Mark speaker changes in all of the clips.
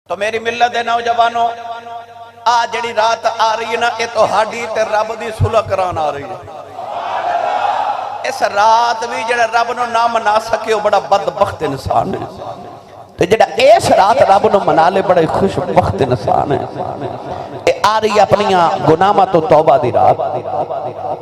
Speaker 1: تو میری ملت دے نوجوانوں آج جڑی رات آ رہی ہے نا یہ تو ہاڈی تے رب دی صلح کران آ رہی ہے اس رات بھی جڑا رب نو نہ منا سکے وہ بڑا بدبخت انسان ہے تو جڑا اس رات رب نو منا لے بڑا خوش بخت انسان ہے یہ آ رہی اپنیاں گناہاں تو توبہ دی رات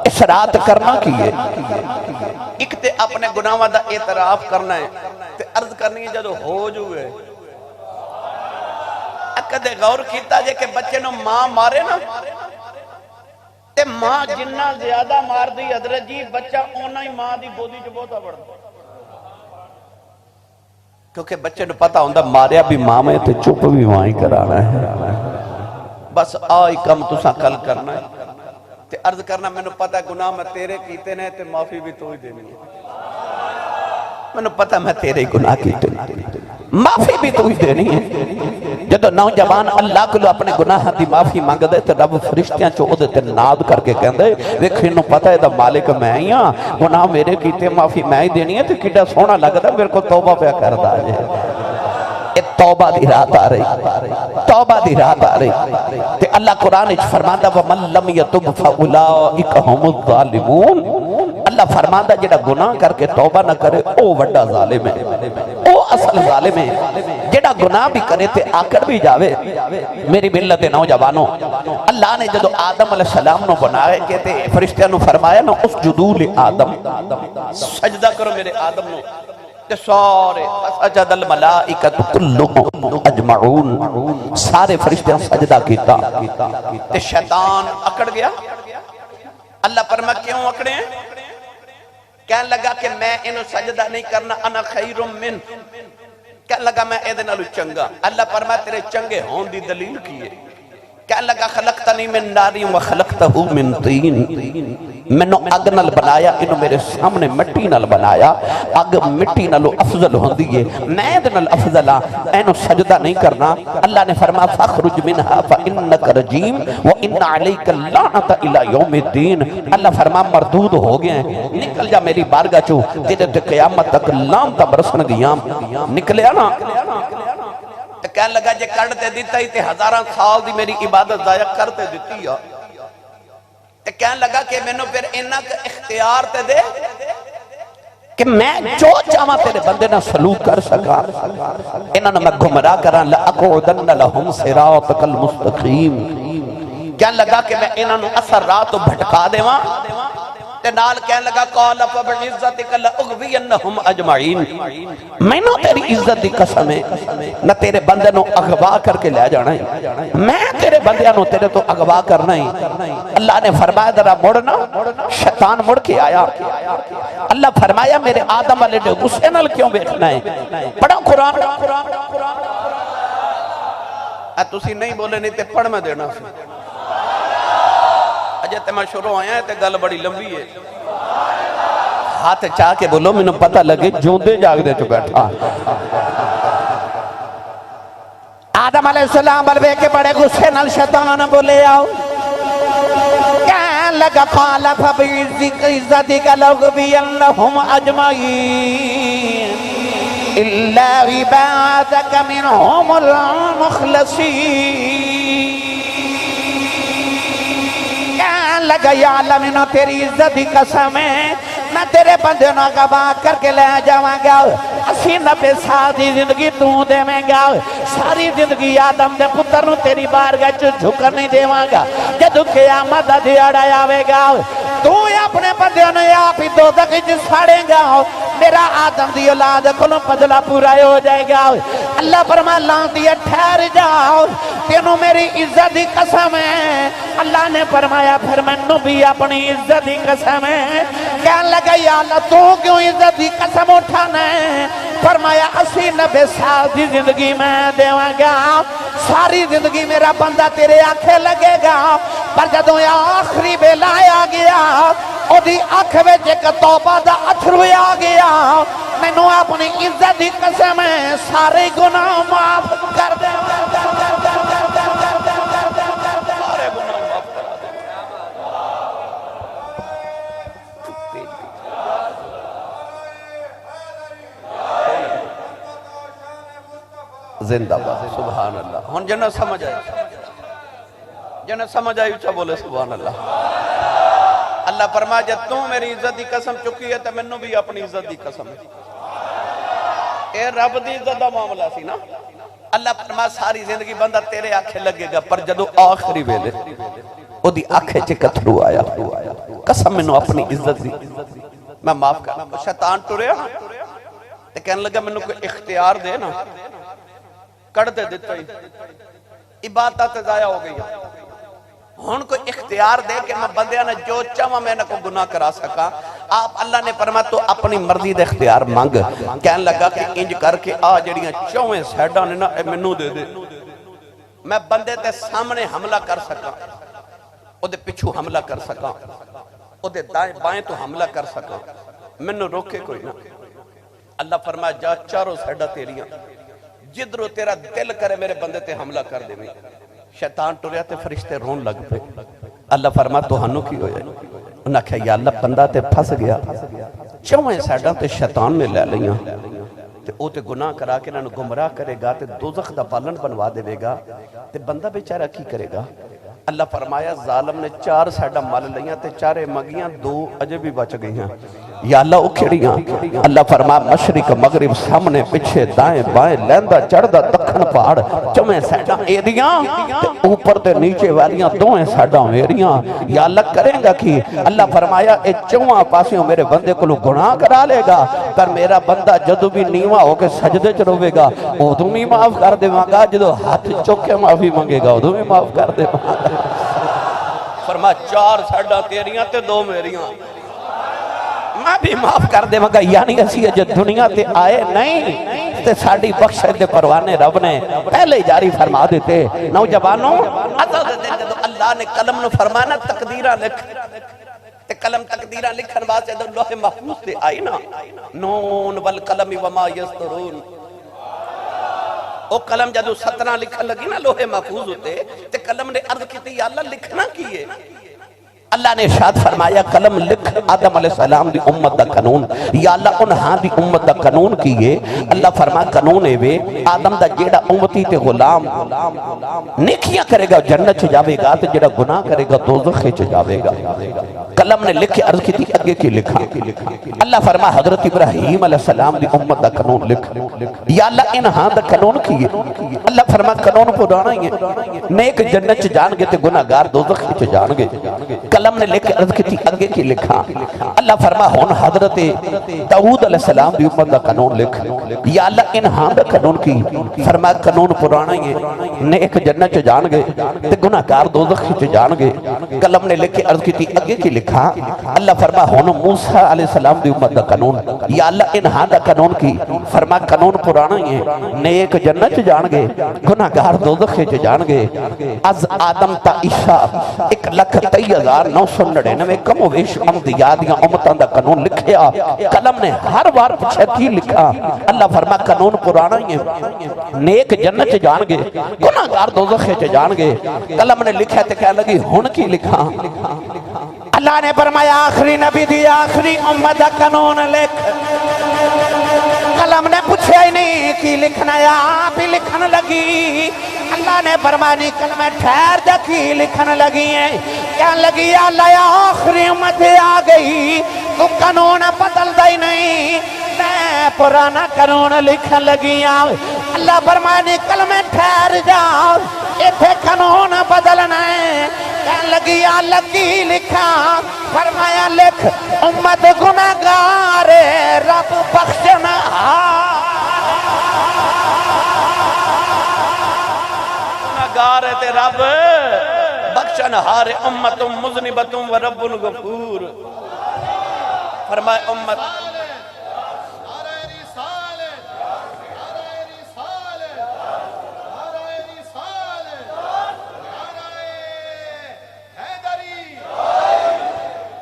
Speaker 1: اس رات کرنا کی ہے ایک تے اپنے گناہاں دا اعتراف کرنا ہے تے عرض کرنی ہے جدو ہو جوئے کدے غور کیتا جے کہ بچے نو ماں مارے نا تے ماں جنہ زیادہ مار دی حضرت جی بچہ اونا ہی ماں دی بودی جو بہتا بڑھتا کیونکہ بچے نو پتا ہوندہ ماریا بھی ماں میں تے چپ بھی وہاں ہی کرانا ہے بس آئی کم تسا کل کرنا ہے تے عرض کرنا میں نو پتا گناہ میں تیرے کیتے نے تے معافی بھی تو ہی دینی ہے میں نو پتا میں تیرے گناہ کیتے نے معافی بھی تو ہی دینی ہے جدو نوجوان اللہ کو اپنے گناہ دی معافی مانگ دے تو رب فرشتیاں چو دے تے ناد کر کے کہن دے دیکھ انہوں پتہ ہے دا مالک میں ہی ہاں گناہ میرے کیتے معافی میں ہی دینی ہے تو کیڑا سونا لگ دا میرے کو توبہ پہ کر دا جائے توبہ دی رات آ رہی توبہ دی رات آ رہی تے اللہ قرآن اچھ فرماندہ وَمَن لَمْ يَتُبْ فَأُولَئِكَ هُمُ الظَّالِمُونَ اللہ فرماندہ جڑا گناہ کر کے توبہ نہ کرے او وڈا ظالم ہے او اصل ظالم ہے جڑا گناہ بھی کرے تے آکر بھی جاوے میری ملت نوجوانوں اللہ نے جدو آدم علیہ السلام نو بنائے کہتے فرشتہ نو فرمایا نا اس جدول آدم سجدہ کرو میرے آدم نو تے سارے سجد الملائکت کلہم اجمعون سارے فرشتہ سجدہ کیتا تے شیطان اکڑ گیا اللہ فرما کیوں اکڑے ہیں کہنے لگا کہ میں انہوں سجدہ نہیں کرنا انا خیر من کہنے لگا میں ایدن علو چنگا اللہ فرما تیرے چنگے ہون دی دلیل کیے کہنے لگا خلقتنی من ناری و خلقتہو من طین میں نو اگ نل بنایا انہوں میرے سامنے مٹی نل بنایا اگ مٹی نلو افضل ہون دیئے میں دن الافضلہ اینو سجدہ نہیں کرنا اللہ نے فرما فاخرج منہا فإنک رجیم وإن علیک اللعنت الى یوم الدین اللہ فرما مردود ہو گئے ہیں نکل جا میری بارگاہ چو تیرے تے قیامت تک لامتا برسن گیام نکلیا نا تو کہنے لگا جے کرتے دیتا ہی تے ہزاران سال دی میری عبادت ضائع کرتے دیتی ہے تو کہنے لگا کہ میں نے پھر انہاں کا اختیار تے دے کہ میں جو چاہاں تیرے بندے نہ سلوک کر سکا انہاں نے میں گمراہ کران لَأَقْعُدَنَّ لَهُمْ صِرَاطَكَ الْمُسْتَقِيمِ کہنے لگا کہ میں انہاں نے اثر رات بھٹکا دے وہاں تے نال کہنے لگا قَالَ فَبِعِزَّتِكَ لَأُغْوِيَنَّهُمْ أَجْمَعِينَ میں نو تیری عزت دی قسم ہے نہ تیرے بندے نو اغوا کر کے لے جانا ہے میں تیرے بندے نو تیرے تو اغوا کرنا ہے اللہ نے فرمایا ذرا مڑنا شیطان مڑ کے آیا اللہ فرمایا میرے آدم علیہ نے غصے نال کیوں بیٹھنا ہے پڑھا قرآن تسی نہیں بولے نہیں تے پڑھ میں دینا سی اجے تے میں شروع آیا ہے تے گل بڑی لمبی ہے ہاتھ چاہ کے بولو میں نے پتہ لگے جوندے جاگ دے چو بیٹھا آدم علیہ السلام بلوے کے بڑے غصے نال شیطان بولے آؤ کہن لگا قال فبعزتک لأغوینہم اجمعین الا عبادک منہم المخلصین لگا یا اللہ میں نو تیری عزت دی قسم ہے میں تیرے بندے نو گواہ کر کے لے جاواں گا 80-90 سال دی زندگی تو دے میں گا ساری زندگی آدم دے پتر نو تیری بارگاہ چ جھکر نہیں دیواں گا جدو قیامت دا دیہڑا آوے گا تو اپنے بندے نو آپ ہی دوزخ وچ ساڑے گا میرا آدم دی اولاد کولوں بدلہ پورا ہو جائے گا اللہ فرما لعنتی ٹھہر جاؤ تینوں میری عزت دی قسم ہے اللہ نے فرمایا پھر میں بھی اپنی عزت دی قسم ہے کہنے لگا یا اللہ تو کیوں عزت دی قسم اٹھانا ہے فرمایا 80-90 سال دی زندگی میں دیواں گا ساری زندگی میرا بندہ تیرے آنکھیں لگے گا پر جدوں آخری بیلا آ گیا او دی آنکھ وچ ایک توبہ دا اتھرو آ گیا مینوں اپنی عزت دی قسم ہے سارے گناہ معاف کر دے زندہ باد سبحان اللہ ہن جنہ سمجھ آئی جنہ سمجھ آئی اچھا بولے سبحان اللہ اللہ فرمایا جب تو میری عزت دی قسم چکی ہے تو منوں بھی اپنی عزت دی قسم ہے اے رب دی عزت دا معاملہ سی نا اللہ فرمایا ساری زندگی بندہ تیرے آنکھیں لگے گا پر جدو آخری ویلے او دی آنکھیں چکتھرو آیا قسم منوں اپنی عزت دی میں معاف کرنا شیطان ٹریا تے کہنے لگا منوں کوئی اختیار دے نا کڑ دے دیتا ہی عبادت ضائع ہو گئی ہون کوئی اختیار دے کہ میں بندیاں نے جو چاہاں میں نہ کو گناہ کرا سکا آپ اللہ نے فرمایا تو اپنی مرضی دے اختیار مانگ کہنے لگا کہ انج کر کے آ جڑیاں چویں سیڈاں نے نا منوں دے دے میں بندے تے سامنے حملہ کر سکا او دے پچھو حملہ کر سکا او دے دائیں بائیں تو حملہ کر سکا منوں روکے کوئی نہ اللہ فرمایا جا چاروں سیڈاں تیریاں جدرو تیرا دل کرے میرے بندے تے حملہ کر دے میں شیطان ٹوریا تے فرشتے رون لگ پہ اللہ فرمایا تو ہنو کی ہوئے انہاں کہا یا اللہ بندہ تے پھس گیا چویں سیڈاں تے شیطان نے لے لیاں تے او تے گناہ کرا کے انہوں گمراہ کرے گا تے دوزخ دا پالن بنوا دے گا تے بندہ بیچارہ کی کرے گا اللہ فرمایا ظالم نے 4 سیڈاں مال لیاں تے 4 مگیاں 2 اجے بھی بچ گئی ہیں یا اللہ او کھڑیاں اللہ فرمایا مشرق مغرب سامنے پچھے دائیں بائیں لیندہ چڑھدہ دکھن پہاڑ چویں سیڈاں ایریاں تے اوپر تے نیچے والیاں دویں سیڈاں ایریاں یا اللہ کریں گا کی اللہ فرمایا اے چواں پاسیوں میرے بندے کو گناہ کرا لے گا پر میرا بندہ جدو بھی نیواں ہو کے سجدے چ روے گا ادو بھی معاف کر دے گا جدو ہاتھ چوک کے معافی منگے گا ادو بھی معاف کر دے گا فرمایا 4 سیڈاں تیریاں تے 2 میریاں میں بھی معاف کر دے مگا یعنی اسی جو دنیا تے آئے نہیں تے ساڑی بخشت دے پروانے رب نے پہلے جاری فرما دیتے نوجوانوں عزت دے جدو اللہ نے قلم نو فرمانا تقدیرہ لکھ تے قلم تقدیرہ لکھن واسطے دو لوح محفوظ تے آئی نا نون والقلم وما یسطرون او قلم جدو 17 لکھن لگی نا لوح محفوظ ہوتے تے قلم نے عرض کی تھی یا اللہ لکھنا کیے اللہ نے ارشاد فرمایا قلم لکھ آدم علیہ السلام دی امت دا قانون یا اللہ انہاں دی امت دا قانون کیے اللہ فرمایا قانون ہے وے آدم دا جیڑا امتی تے غلام نیکیاں کرے گا جنت چ جاوے گا تے جیڑا گناہ کرے گا دوزخ چ جاوے گا قلم نے لکھ عرض کی تھی اگے کی لکھا اللہ فرمایا حضرت ابراہیم علیہ السلام دی امت دا قانون لکھ یا اللہ انہاں دا قانون کیے اللہ فرمایا قانون پرانا ہی ہے نیک جنت چ جان گے تے گناہگار دوزخ چ جان گے قلم نے لکھ عرض کی تھی اگے کی لکھا اللہ فرما ہون حضرت داؤد علیہ السلام دی امت دا قانون لکھ یا اللہ انہاں دا قانون کی فرما قانون پرانا ہی ہے نیک جنت چ جان گے تے گناہگار دوزخ چ جان گے قلم نے لکھ عرض کی تھی اگے کی لکھا اللہ فرما ہون موسیٰ علیہ السلام دی امت دا قانون یا اللہ انہاں دا قانون کی فرما قانون پرانا ہی ہے نیک جنت چ جان گے گناہگار دوزخ چ جان گے از آدم تا عیسیٰ 1,23,999 کم و بیش امدیادیاں امتان دا قانون لکھیا قلم نے ہر بار پچھے تھی لکھا اللہ فرما قانون پرانا ہی ہے نیک جنت چ جان گے گناہگار دوزخ چ جان گے قلم نے لکھا تے کہہ لگی ہن کی لکھا اللہ نے فرمایا آخری نبی دی آخری امت دا قانون لکھ قلم نے پوچھا ہی نہیں کی لکھنا یا آپ ہی لکھن لگی اللہ نے فرمانی کلمہ ٹھہر جا کی لکھن لگی ہیں کہنے لگی یا اللہ یا آخری امت آ گئی تو قانون بدل دائی نہیں میں پرانا قانون لکھن لگی ہیں اللہ فرمانی کلمہ ٹھہر جاؤ ایتھے قانون بدلنا ہے کہنے لگی یا اللہ کی لکھا فرمایا لکھ امت گناہگار رب بخشنا گناہگار تے رب بخشن ہار امت مذنبت و رب الغفور فرمائے امت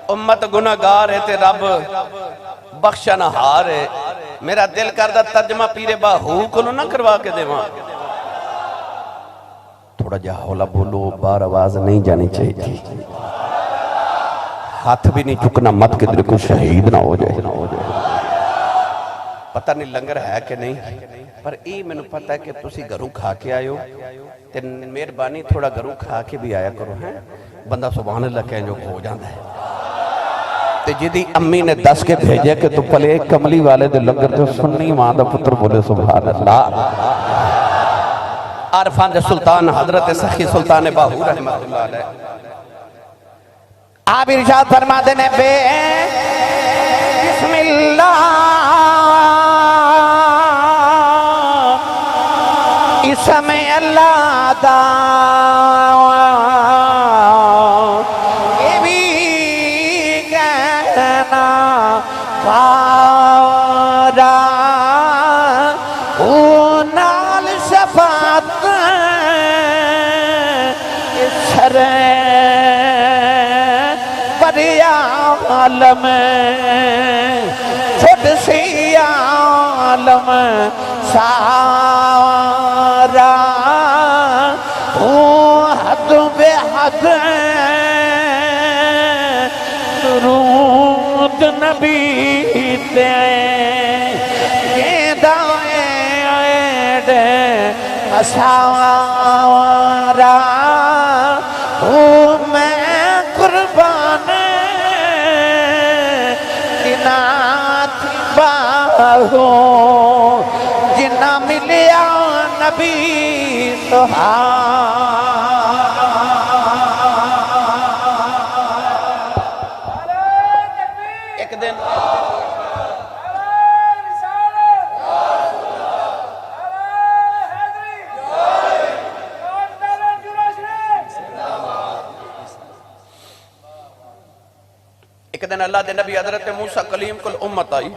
Speaker 1: امت گناہگار ہے تے رب بخشن ہار ہے میرا دل کردہ ترجمہ پیرے باہو کو نہ کروا کے دے وہاں تھوڑا جا ہولا بولو بار آواز نہیں جانی چاہیے تھی ہاتھ بھی نہیں چکنا مت کہ دل کو شہید نہ ہو جائے پتہ نہیں لنگر ہے کہ نہیں، پر ای میں نے پتہ ہے کہ تسی گھروں کھا کے آئے ہو، تے مہربانی تھوڑا گھروں کھا کے بھی آیا کرو ہیں، بندہ سبحان اللہ کہیں جو ہو جاندہ ہے۔ تے جدی امی نے دس کے بھیجے کہ تو پلے ایک کملی والے دے لنگر تے سنی ماں دا پتر بولے سبحان اللہ۔ عارفان دے سلطان حضرت سخی سلطان باہو رحمت اللہ علیہ آپ ارشاد فرما دینے بے بسم اللہ اسم اللہ دا یہ بھی کہنا پارا نال شفاعت سر بریا عالم چھوٹ سی عالم سارا حد بے حد درود نبی تے سارا میں قربان نات باہو جنہ ملیا نبی ایک دن اللہ دے نبی حضرت موسیٰ کلیم کل امت آئی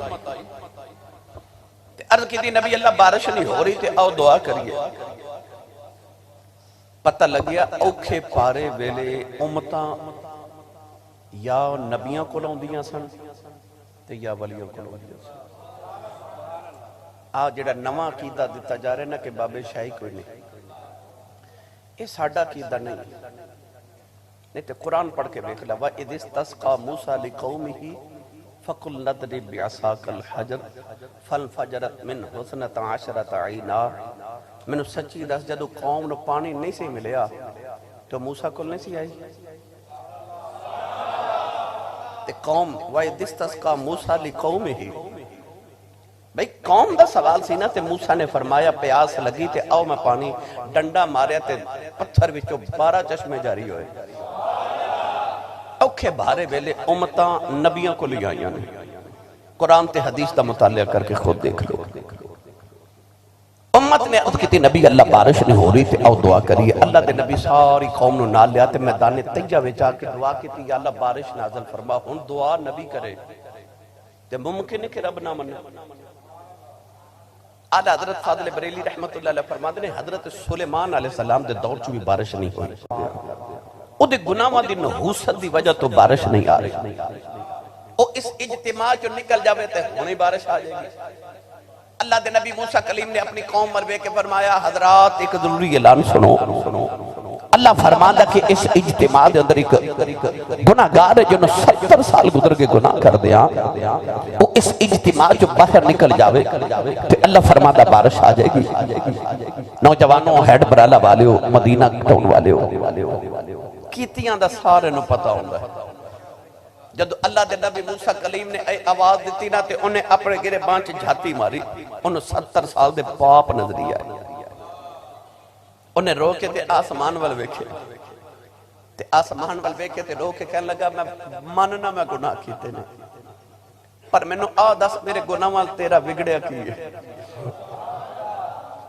Speaker 1: عرض کی دی نبی اللہ بارش نہیں ہو رہی تھے آؤ دعا کریے پتہ لگیا اوکھے پارے ویلے امتاں یا نبیاں کو لاؤں سن تے یا ولیوں کو لاؤں سن آج جڑا نواں عقیدہ دیتا جا رہے نا کہ بابے شاہی کوئی نہیں یہ ساڑھا عقیدہ نہیں نہیں تو قرآن پڑھ کے دیکھ لیا وَإِذِ اسْتَسْقَى مُوسَى لِقَوْمِهِ فَقُلْ نَضْرِبْ بِعَصَاكَ الْحَجَرَ فَانْفَجَرَتْ مِنْهُ اثْنَتَ عَشْرَةَ عَيْنًا میں نے سچی دس جدو قوم نو پانی نہیں سے ملیا تو موسیٰ کل نہیں سی آئی تے قوم وَإِذِ اسْتَسْقَى مُوسَى لِقَوْمِهِ بھئی قوم دا سوال سی نا تے موسیٰ نے فرمایا پیاس لگی تے آؤ میں پانی ڈنڈا ماریا تے پتھر وچوں 12 چشمے جاری ہوئے اوکھے بھارے ویلے امتاں نبیوں کو لے آئیاں قرآن تے حدیث دا مطالعہ کر کے خود دیکھ لو امت نے عرض کیتی نبی اللہ بارش نہیں ہو رہی تے او دعا کریے اللہ دے نبی ساری قوم نو نال لیا تے میدان تیجا وچ آ کے دعا کیتی یا اللہ بارش نازل فرما ہن دعا نبی کرے تے ممکن ہے کہ رب نہ منے آلہ حضرت فاضل بریلی رحمت اللہ علیہ فرماتے ہیں حضرت سلیمان علیہ السلام دے دور چو بھی بارش نہیں ہوئی او دے گناہاں دی نحوست دی وجہ تو بارش نہیں آ رہی او اس اجتماع جو نکل جاوے تے ہونی بارش آ جائے گی اللہ دے نبی موسیٰ کلیم نے اپنی قوم مروے کے فرمایا حضرات ایک ضروری اعلان سنو اللہ فرماندہ کہ اس اجتماع دے اندر ایک گناہگار ہے جنہوں 70 سال گزر کے گناہ کر دیا وہ اس اجتماع جو باہر نکل جاوے تو اللہ فرماندہ بارش آ جائے گی نوجوانوں ہیڈ برالا والے ہو مدینہ ٹاؤن والے ہو کیتیاں دا سارے نو پتا ہوندہ ہے جب اللہ دے نبی موسیٰ کلیم نے آواز دیتی نا تے انہیں اپنے گرے بانچ جھاتی ماری انہوں 70 سال دے پاپ نظری آئی انہیں رو کے تے آسمان وال ویکھے تے آسمان وال ویکھے تے رو کے کہنے لگا میں ماننا میں گناہ کیتے نے پر میں نو دس میرے گناہ وال تیرا بگڑیا کی ہے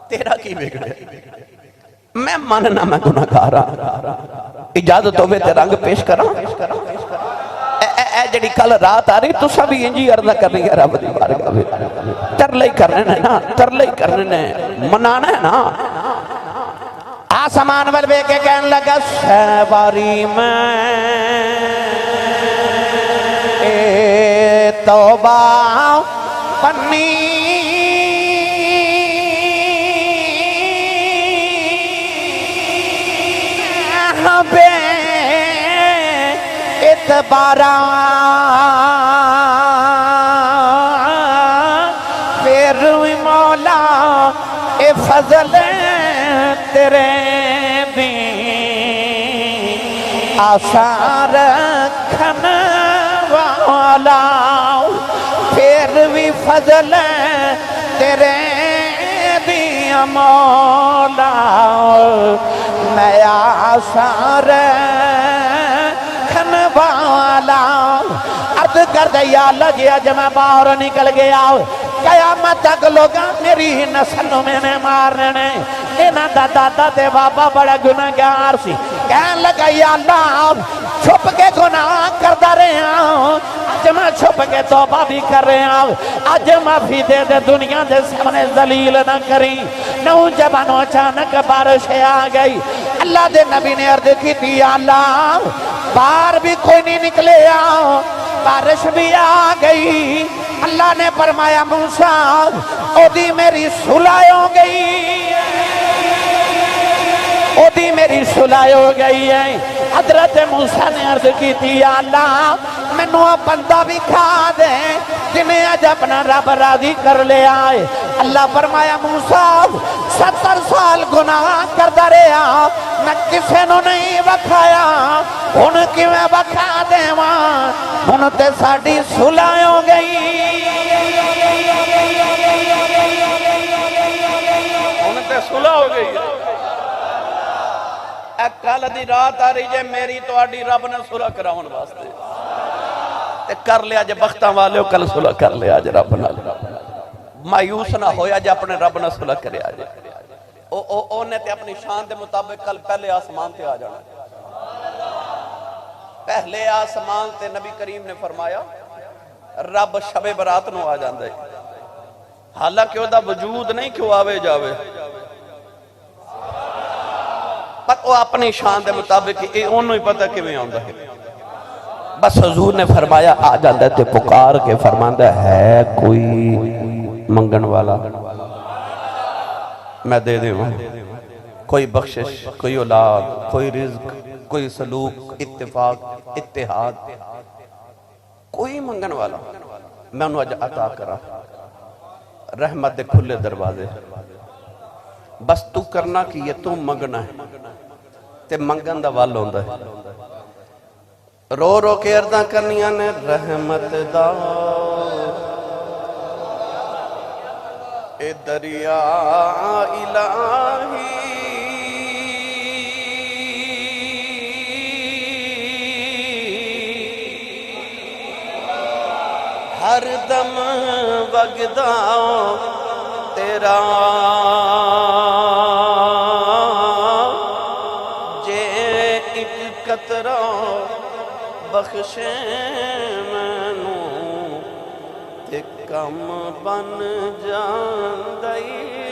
Speaker 1: تیرا کی بگڑیا میں ماننا میں گناہ کارا اجازت ہوئے تے رنگ پیش کرا اے جڑی کل رات آ رہی تو سبھی انجی عرضہ کر رہی ہے رب دی بارگاہ میں ترلے کرنے نے نا ترلے کرنے نے منانا ہے نا آسمان وال بے کے کہنے لگا شہباری میں اے توبہ پنی بے اعتبارا بے فضل تیرے بھی آثار رکھن والا پھر بھی فضل تیرے بھی مولا میں آثار رکھن والا عرض کر دے یا اللہ جی اج میں باہر نکل گیا قیامت تک لوگاں میری نسل میں مارنے انہاں دا دادا تے بابا بڑا گناہگار سی کہن لگا یا اللہ چھپ کے گناہ کردا رہا اج میں چھپ کے توبہ بھی کر رہا اج معافی دے دے دنیا دے سامنے ذلیل نہ کری نوجوانوں اچانک بارش آ گئی اللہ دے نبی نے عرض کی تھی یا اللہ باہر بھی کوئی نہیں نکلے بارش بھی آ گئی اللہ نے فرمایا موسیٰ او دی میری صلح ہو گئی او دی میری صلح ہو گئی ہے حضرت موسیٰ نے عرض کی تھی یا اللہ میں نو بندہ بھی کھا دے جنہیں آج اپنا رب راضی کر لے آئے اللہ فرمایا موسیٰ 70 سال گناہ کردہ رہا میں کسے نو نہیں بکھایا ان کی میں بکھا دے وہاں ان تے ساڑی صلح ہو گئی ان تے صلح ہو گئی کل دی رات آ رہی جے میری تو آڈی رب نے صلح کراؤن واسطے تے کر لیا جے بختہ والے کل صلح کر لیا جے رب نہ مایوس نہ ہویا جے اپنے رب نہ صلح کرے آجے اونے تے اپنی شان دے مطابق کل پہلے آسمان تے آ جانا پہلے آسمان تے نبی کریم نے فرمایا رب شب برات نو آ جاندے حالانکہ وہ دا وجود نہیں کیوں آوے جاوے پر وہ اپنی شان دے مطابق انہوں ہی پتہ کیویں آندا ہے بس حضور نے فرمایا آ جاندے تے پکار کے فرماندہ ہے کوئی منگن والا میں دے دے ہوں کوئی بخشش کوئی اولاد کوئی رزق کوئی سلوک اتفاق اتحاد کوئی منگن والا میں انہوں عطا کرا رحمت دے کھلے دروازے بس تو کرنا کہ یہ تو منگنا ہے تے منگن دا وال ہوندہ ہے رو رو کے ارداں کرنیاں نے رحمت دا اے دریا الہی ہر دم وگدا تیرا جے ایک قطرہ بخشے مینوں تے کم بن جاندائی